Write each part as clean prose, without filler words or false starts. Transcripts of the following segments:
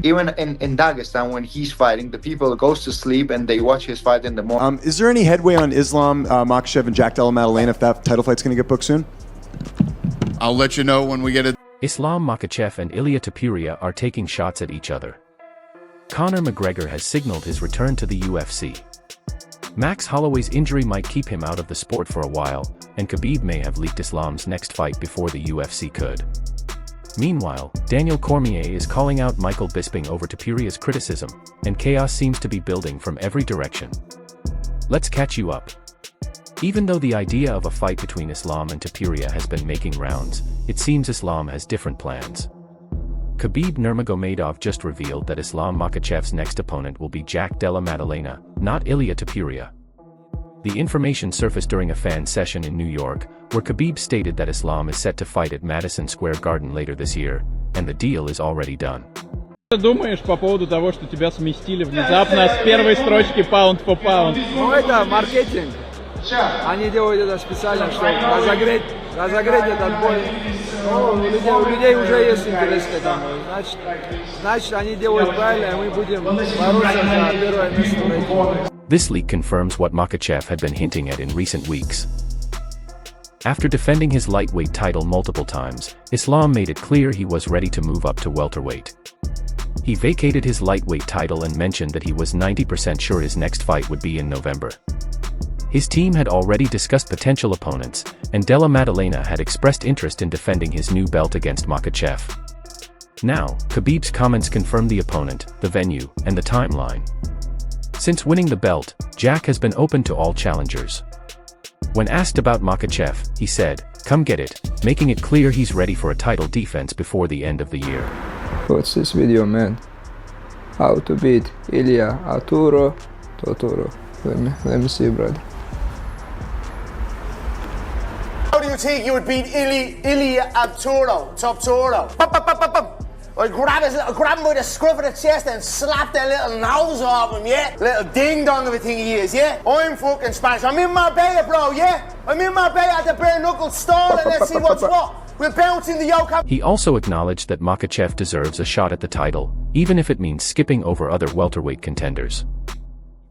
Even in Dagestan, when he's fighting, the people goes to sleep and they watch his fight in the morning. Is there any headway on Islam Makhachev and Jack Della Maddalena if that title fight's going to get booked soon? I'll let you know when we get it. Islam Makhachev and Ilia Topuria are taking shots at each other. Conor McGregor has signaled his return to the UFC. Max Holloway's injury might keep him out of the sport for a while, and Khabib may have leaked Islam's next fight before the UFC could. Meanwhile, Daniel Cormier is calling out Michael Bisping over Topuria's criticism, and chaos seems to be building from every direction. Let's catch you up. Even though the idea of a fight between Islam and Topuria has been making rounds, it seems Islam has different plans. Khabib Nurmagomedov just revealed that Islam Makhachev's next opponent will be Jack Della Maddalena, not Ilia Topuria. The information surfaced during a fan session in New York, where Khabib stated that Islam is set to fight at Madison Square Garden later this year, and the deal is already done. Что ты думаешь по поводу того, что тебя сместили внезапно с первой строчки pound for pound? Ну это маркетинг. Они делают это специально, чтобы разогреть этот бой. Ну, у людей уже есть интерес к этому. Значит, они делают правильно, и мы будем бороться за первое место в рейтинге. This leak confirms what Makhachev had been hinting at in recent weeks. After defending his lightweight title multiple times, Islam made it clear he was ready to move up to welterweight. He vacated his lightweight title and mentioned that he was 90% sure his next fight would be in November. His team had already discussed potential opponents, and Della Maddalena had expressed interest in defending his new belt against Makhachev. Now, Khabib's comments confirm the opponent, the venue, and the timeline. Since winning the belt, Jack has been open to all challengers. When asked about Makhachev, he said, "Come get it," making it clear he's ready for a title defense before the end of the year. What's this video, man? How to beat Ilia Topuria. Let me see, brother. How do you think you would beat Ilia Topuria? Or grab him with the scruff of the chest and slap that little nose off him, yeah? Little ding-dong of a thing he is, yeah? I'm fucking Spanish. I'm in Marbella, bro, yeah? I'm in Marbella at the bare knuckle stall, and let's see what's what. We're bouncing the yoke. He also acknowledged that Makhachev deserves a shot at the title, even if it means skipping over other welterweight contenders.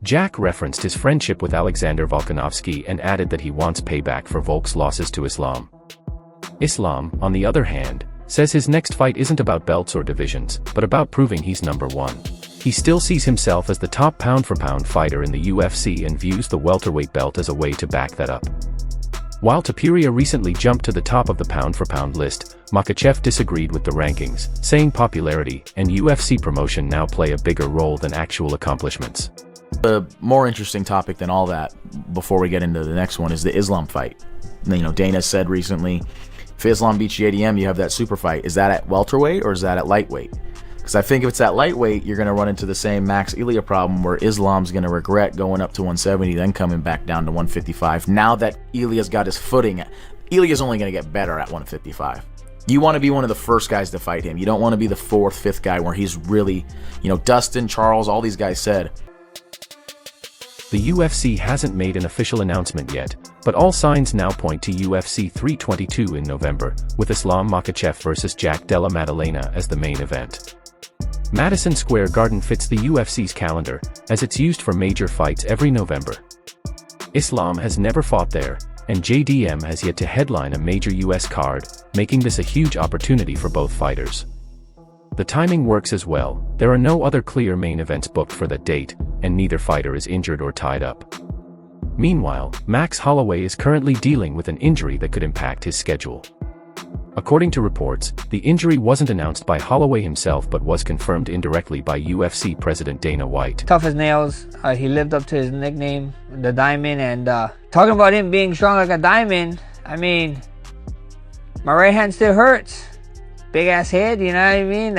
Jack referenced his friendship with Alexander Volkanovski and added that he wants payback for Volk's losses to Islam. Islam, on the other hand, says his next fight isn't about belts or divisions, but about proving he's number one. He still sees himself as the top pound-for-pound fighter in the UFC and views the welterweight belt as a way to back that up. While Topuria recently jumped to the top of the pound-for-pound list, Makhachev disagreed with the rankings, saying popularity and UFC promotion now play a bigger role than actual accomplishments. The more interesting topic than all that, before we get into the next one, is the Islam fight. You know, Dana said recently, if Islam beats JDM, you have that super fight. Is that at welterweight or is that at lightweight? Because I think if it's at lightweight, you're going to run into the same Max Ilia problem where Islam's going to regret going up to 170, then coming back down to 155. Now that Ilia's got his footing, Ilia's only going to get better at 155. You want to be one of the first guys to fight him. You don't want to be the fourth, fifth guy where he's really, you know, Dustin, Charles, all these guys said. The UFC hasn't made an official announcement yet, but all signs now point to UFC 322 in November, with Islam Makhachev vs Jack Della Maddalena as the main event. Madison Square Garden fits the UFC's calendar, as it's used for major fights every November. Islam has never fought there, and JDM has yet to headline a major US card, making this a huge opportunity for both fighters. The timing works as well. There are no other clear main events booked for that date, and neither fighter is injured or tied up. Meanwhile, Max Holloway is currently dealing with an injury that could impact his schedule. According to reports, the injury wasn't announced by Holloway himself but was confirmed indirectly by UFC President Dana White. Tough as nails. He lived up to his nickname, the Diamond, and talking about him being strong like a diamond, I mean, my right hand still hurts. Big ass head, you know what I mean?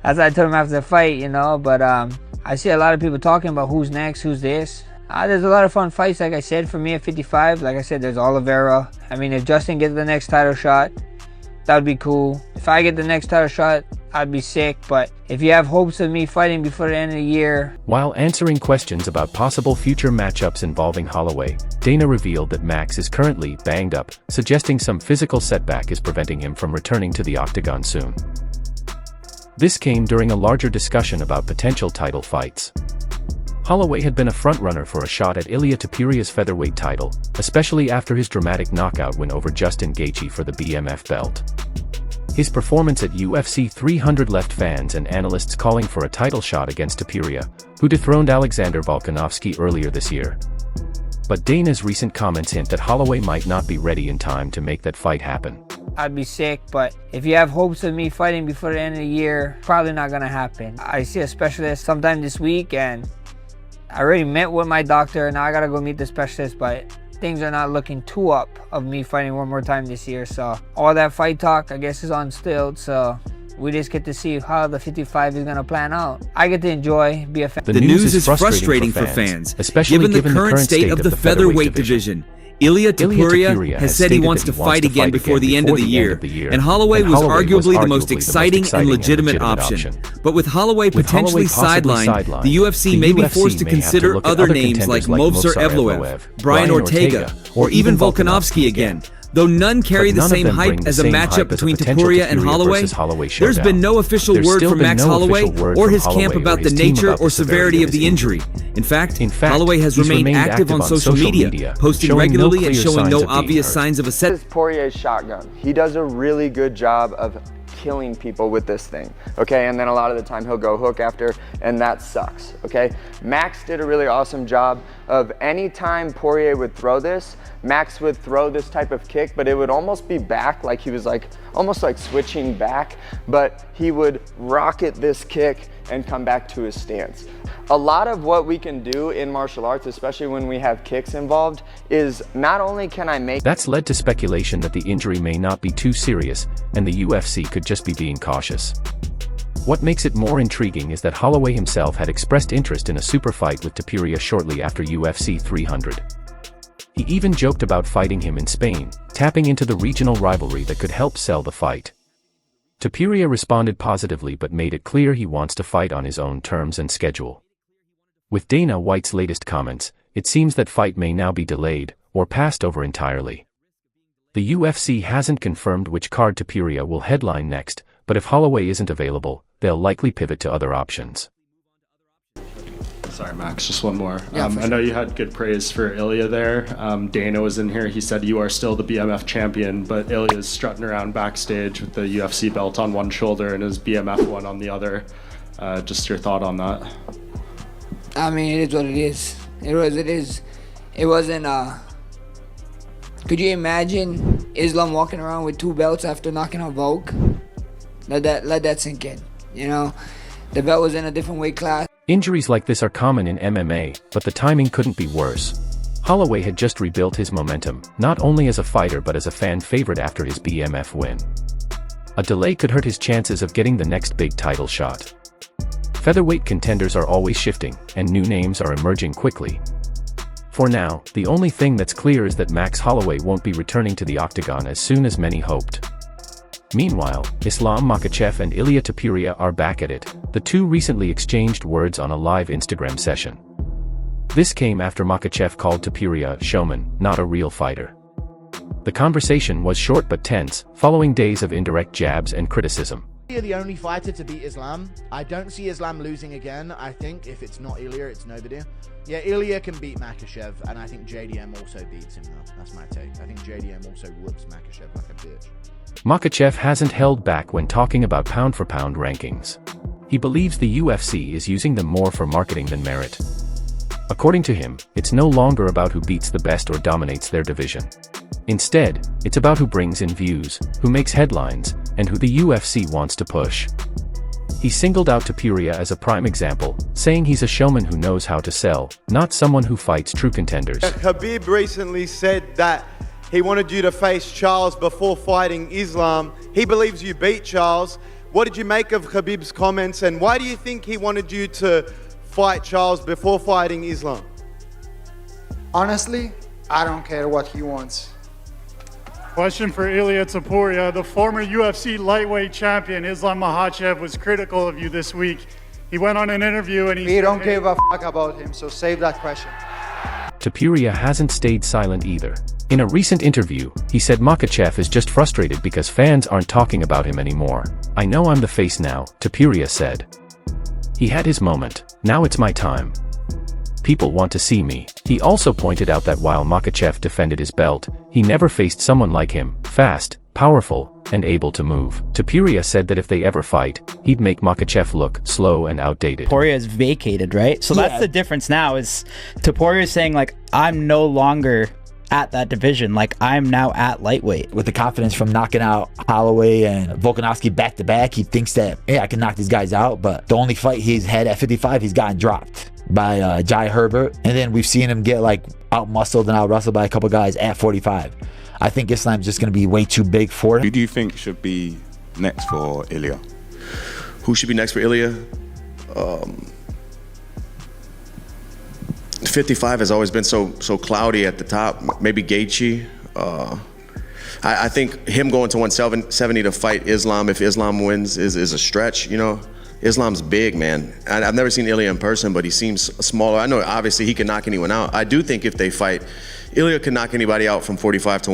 As I told him after the fight, you know, but I see a lot of people talking about who's next, who's this. There's a lot of fun fights, like I said, for me at 55. Like I said, there's Oliveira. I mean, if Justin gets the next title shot, that would be cool. If I get the next title shot, I'd be sick. But if you have hopes of me fighting before the end of the year. While answering questions about possible future matchups involving Holloway, Dana revealed that Max is currently banged up, suggesting some physical setback is preventing him from returning to the octagon soon. This came during a larger discussion about potential title fights. Holloway had been a frontrunner for a shot at Ilia Topuria's featherweight title, especially after his dramatic knockout win over Justin Gaethje for the BMF belt. His performance at UFC 300 left fans and analysts calling for a title shot against Topuria, who dethroned Alexander Volkanovski earlier this year. But Dana's recent comments hint that Holloway might not be ready in time to make that fight happen. I'd be sick, but if you have hopes of me fighting before the end of the year, probably not gonna happen. I see a specialist sometime this week, and I already met with my doctor. Now I gotta go meet the specialist, but things are not looking too up of me fighting one more time this year. So all that fight talk, I guess, is on stilts. So we just get to see how the 55 is gonna plan out. I get to enjoy, be a fan. The news is frustrating for fans, especially given the current state of the featherweight division. Ilia Topuria has said he wants to fight again before the end of the year, and Holloway was arguably the most exciting and legitimate option. But with Holloway potentially sidelined, the UFC may be forced to consider other names like Movsar Evloev, Brian Ortega, or even Volkanovski again. Though none carry the same hype as a matchup between Topuria and Holloway, there's been no official word from Max Holloway or his camp about the nature or severity of the injury. In fact, Holloway has remained active on social media, posting regularly and showing no obvious signs of a set. This is Poirier's shotgun. He does a really good job of killing people with this thing, okay? And then a lot of the time he'll go hook after, and that sucks, okay? Max did a really awesome job of any time Poirier would throw this, Max would throw this type of kick, but it would almost be back, like he was like, almost like switching back, but he would rocket this kick and come back to his stance. A lot of what we can do in martial arts, especially when we have kicks involved, is not only can I make... That's led to speculation that the injury may not be too serious, and the UFC could just be being cautious. What makes it more intriguing is that Holloway himself had expressed interest in a super fight with Topuria shortly after UFC 300. He even joked about fighting him in Spain, tapping into the regional rivalry that could help sell the fight. Topuria responded positively but made it clear he wants to fight on his own terms and schedule. With Dana White's latest comments, it seems that fight may now be delayed, or passed over entirely. The UFC hasn't confirmed which card Topuria will headline next, but if Holloway isn't available, they'll likely pivot to other options. Sorry, Max, just one more. Yeah, I know you had good praise for Ilia there. Dana was in here. He said you are still the BMF champion, but Ilia's strutting around backstage with the UFC belt on one shoulder and his BMF one on the other. Just your thought on that. I mean, it is what it is. It is. It wasn't, could you imagine Islam walking around with 2 belts after knocking out Volk? Let that sink in, you know? The belt was in a different weight class. Injuries like this are common in MMA, but the timing couldn't be worse. Holloway had just rebuilt his momentum, not only as a fighter but as a fan favorite after his BMF win. A delay could hurt his chances of getting the next big title shot. Featherweight contenders are always shifting, and new names are emerging quickly. For now, the only thing that's clear is that Max Holloway won't be returning to the octagon as soon as many hoped. Meanwhile, Islam Makhachev and Ilia Topuria are back at it. The two recently exchanged words on a live Instagram session. This came after Makhachev called Topuria a showman, not a real fighter. The conversation was short but tense, following days of indirect jabs and criticism. Ilia the only fighter to beat Islam. I don't see Islam losing again. I think if it's not Ilia, it's nobody. Yeah, Ilia can beat Makhachev, and I think JDM also beats him though. That's my take. I think JDM also whoops Makhachev like a bitch. Makhachev hasn't held back when talking about pound-for-pound rankings. He believes the UFC is using them more for marketing than merit. According to him, it's no longer about who beats the best or dominates their division. Instead, it's about who brings in views, who makes headlines, and who the UFC wants to push. He singled out Topuria as a prime example, saying he's a showman who knows how to sell, not someone who fights true contenders. Khabib recently said that he wanted you to face Charles before fighting Islam. He believes you beat Charles. What did you make of Khabib's comments, and why do you think he wanted you to fight Charles before fighting Islam? Honestly, I don't care what he wants. Question for Ilia Topuria. The former UFC lightweight champion Islam Makhachev was critical of you this week. He went on an interview and he We don't give a fuck about him, so save that question. Topuria hasn't stayed silent either. In a recent interview, he said Makhachev is just frustrated because fans aren't talking about him anymore. "I know I'm the face now," Topuria said. "He had his moment. Now it's my time. People want to see me." He also pointed out that while Makhachev defended his belt, he never faced someone like him, fast, powerful, and able to move. Topuria said that if they ever fight, he'd make Makhachev look slow and outdated. Topuria is vacated, right? So that's the difference now, is Topuria is saying, like, I'm no longer at that division, like I'm now at lightweight. With the confidence from knocking out Holloway and Volkanovski back to back, he thinks that, hey, I can knock these guys out. But the only fight he's had at 55, he's gotten dropped by Jai Herbert, and then we've seen him get like out muscled and out wrestled by a couple guys at 45. I think Islam's just going to be way too big for him. Who do you think should be next for Ilia? Who should be next for Ilia? 55 has always been so cloudy at the top. Maybe Gaethje. I think him going to 170 to fight Islam, if Islam wins, is a stretch. You know, Islam's big, man. I've never seen Ilia in person, but he seems smaller. I know obviously he can knock anyone out. I do think if they fight, Ilia can knock anybody out from 45 to 1.